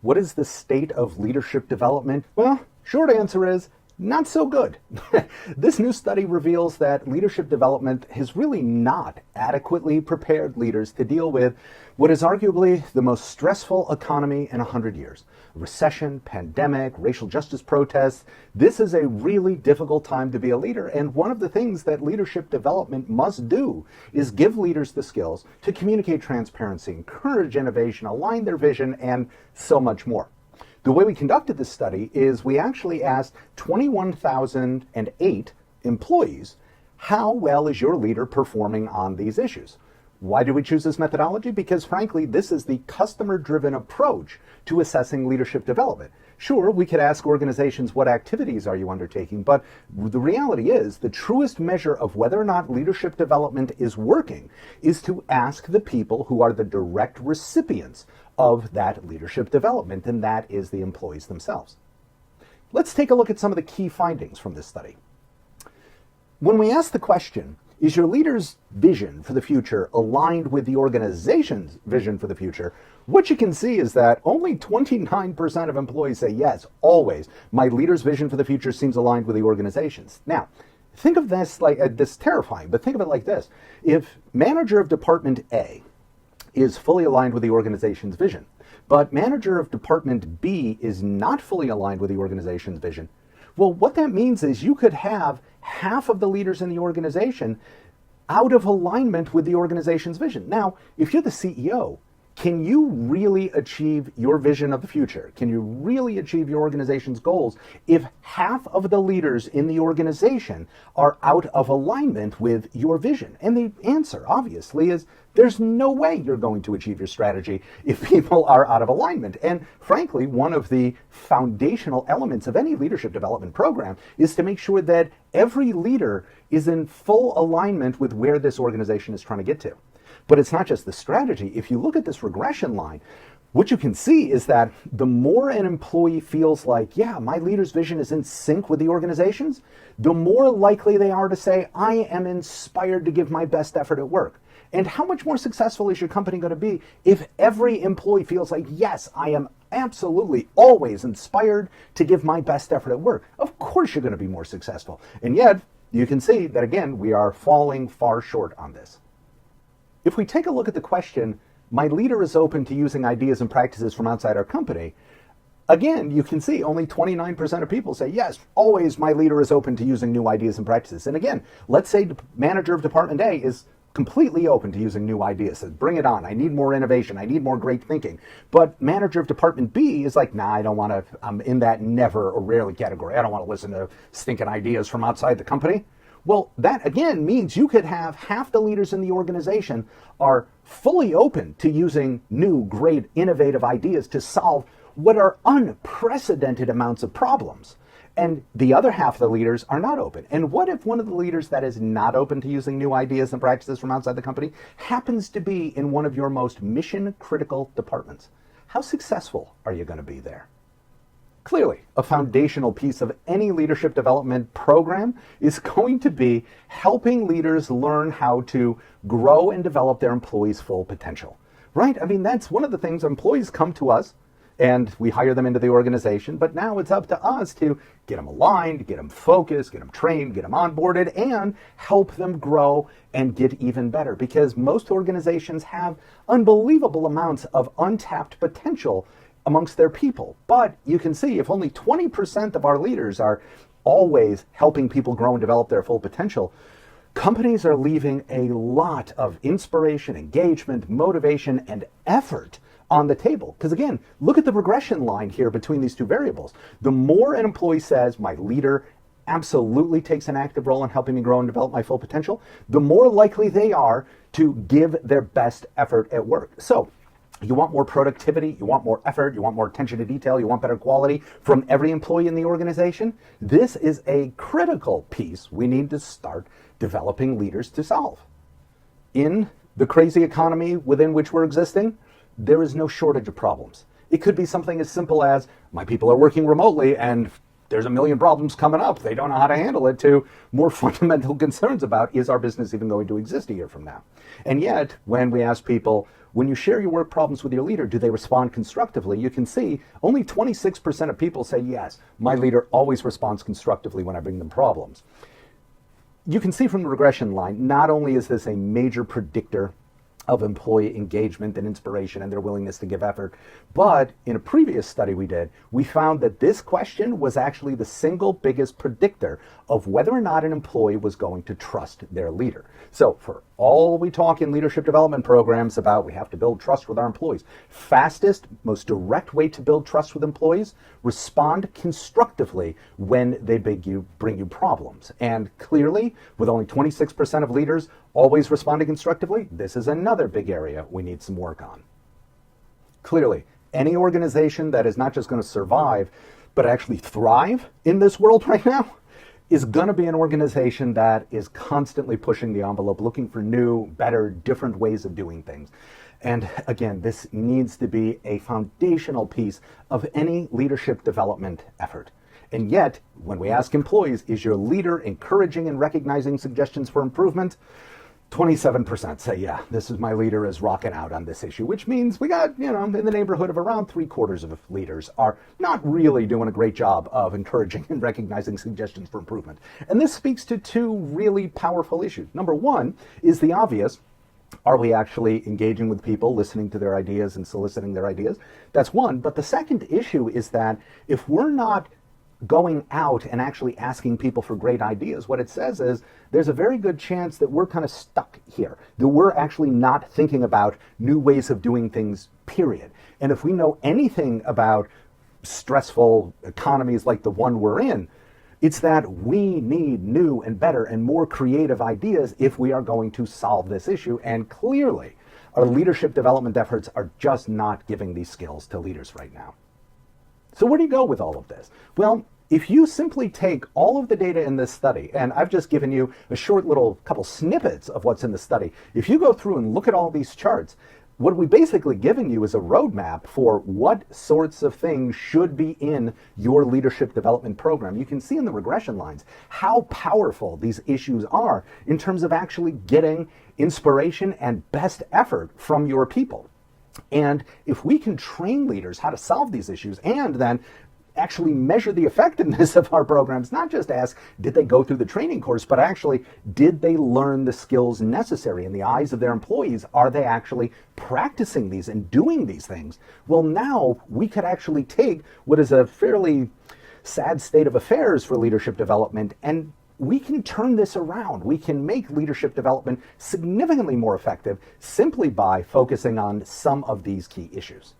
What is the state of leadership development? Well, short answer is not so good. This new study reveals that leadership development has really not adequately prepared leaders to deal with what is arguably the most stressful economy in 100 years. Recession, pandemic, racial justice protests. This is a really difficult time to be a leader, and one of the things that leadership development must do is give leaders the skills to communicate transparency, encourage innovation, align their vision, and so much more. The way we conducted this study is we actually asked 21,008 employees, how well is your leader performing on these issues? Why do we choose this methodology? Because frankly, this is the customer-driven approach to assessing leadership development. Sure, we could ask organizations, what activities are you undertaking? But the reality is the truest measure of whether or not leadership development is working is to ask the people who are the direct recipients of that leadership development, and that is the employees themselves. Let's take a look at some of the key findings from this study. When we ask the question, is your leader's vision for the future aligned with the organization's vision for the future? What you can see is that only 29% of employees say, yes, always, my leader's vision for the future seems aligned with the organization's. Now, think of this like this is terrifying, but think of it like this. If manager of department A is fully aligned with the organization's vision, but manager of department B is not fully aligned with the organization's vision, well, what that means is you could have half of the leaders in the organization out of alignment with the organization's vision. Now, if you're the CEO, can you really achieve your vision of the future? Can you really achieve your organization's goals if half of the leaders in the organization are out of alignment with your vision? And the answer, obviously, is there's no way you're going to achieve your strategy if people are out of alignment. And frankly, one of the foundational elements of any leadership development program is to make sure that every leader is in full alignment with where this organization is trying to get to. But it's not just the strategy. If you look at this regression line, what you can see is that the more an employee feels like, yeah, my leader's vision is in sync with the organization's, the more likely they are to say, I am inspired to give my best effort at work. And how much more successful is your company going to be if every employee feels like, yes, I am absolutely always inspired to give my best effort at work? Of course you're going to be more successful. And yet, you can see that, again, we are falling far short on this. If we take a look at the question, my leader is open to using ideas and practices from outside our company, again, you can see only 29% of people say, yes, always my leader is open to using new ideas and practices. And again, let's say the manager of department A is completely open to using new ideas, says, bring it on, I need more innovation, I need more great thinking. But manager of department B is like, nah, I don't want to, I'm in that never or rarely category. I don't want to listen to stinking ideas from outside the company. Well, that again means you could have half the leaders in the organization are fully open to using new, great, innovative ideas to solve what are unprecedented amounts of problems. And the other half of the leaders are not open. And what if one of the leaders that is not open to using new ideas and practices from outside the company happens to be in one of your most mission-critical departments? How successful are you going to be there? Clearly, a foundational piece of any leadership development program is going to be helping leaders learn how to grow and develop their employees' full potential, right? I mean, that's one of the things. Employees come to us and we hire them into the organization, but now it's up to us to get them aligned, get them focused, get them trained, get them onboarded, and help them grow and get even better, because most organizations have unbelievable amounts of untapped potential amongst their people. But you can see if only 20% of our leaders are always helping people grow and develop their full potential, companies are leaving a lot of inspiration, engagement, motivation, and effort on the table. Because again, look at the regression line here between these two variables. The more an employee says, my leader absolutely takes an active role in helping me grow and develop my full potential, the more likely they are to give their best effort at work. So you want more productivity, you want more effort, you want more attention to detail, you want better quality from every employee in the organization. This is a critical piece we need to start developing leaders to solve. In the crazy economy within which we're existing, there is no shortage of problems. It could be something as simple as, my people are working remotely and there's a million problems coming up, they don't know how to handle it, to more fundamental concerns about, is our business even going to exist a year from now? And yet, when we ask people, when you share your work problems with your leader, do they respond constructively? You can see only 26% of people say, yes, my leader always responds constructively when I bring them problems. You can see from the regression line, not only is this a major predictor of employee engagement and inspiration and their willingness to give effort. But in a previous study we did, we found that this question was actually the single biggest predictor of whether or not an employee was going to trust their leader. So for all we talk in leadership development programs about we have to build trust with our employees, fastest, most direct way to build trust with employees, respond constructively when they bring you problems. And clearly, with only 26% of leaders always responding constructively, this is another big area we need some work on. Clearly, any organization that is not just going to survive, but actually thrive in this world right now, is going to be an organization that is constantly pushing the envelope, looking for new, better, different ways of doing things. And again, this needs to be a foundational piece of any leadership development effort. And yet, when we ask employees, is your leader encouraging and recognizing suggestions for improvement? 27% say, yeah, this is my leader is rocking out on this issue, which means we got, in the neighborhood of around 3/4 of leaders are not really doing a great job of encouraging and recognizing suggestions for improvement. And this speaks to two really powerful issues. Number one is the obvious. Are we actually engaging with people, listening to their ideas and soliciting their ideas? That's one. But the second issue is that if we're not going out and actually asking people for great ideas, what it says is there's a very good chance that we're kind of stuck here, that we're actually not thinking about new ways of doing things, period. And if we know anything about stressful economies like the one we're in, it's that we need new and better and more creative ideas if we are going to solve this issue. And clearly, our leadership development efforts are just not giving these skills to leaders right now. So where do you go with all of this? Well, if you simply take all of the data in this study, and I've just given you a short little couple snippets of what's in the study, if you go through and look at all these charts, what we basically given you is a roadmap for what sorts of things should be in your leadership development program. You can see in the regression lines how powerful these issues are in terms of actually getting inspiration and best effort from your people. And if we can train leaders how to solve these issues and then actually measure the effectiveness of our programs, not just ask, did they go through the training course, but actually, did they learn the skills necessary in the eyes of their employees? Are they actually practicing these and doing these things? Well, now we could actually take what is a fairly sad state of affairs for leadership development, and we can turn this around. We can make leadership development significantly more effective simply by focusing on some of these key issues.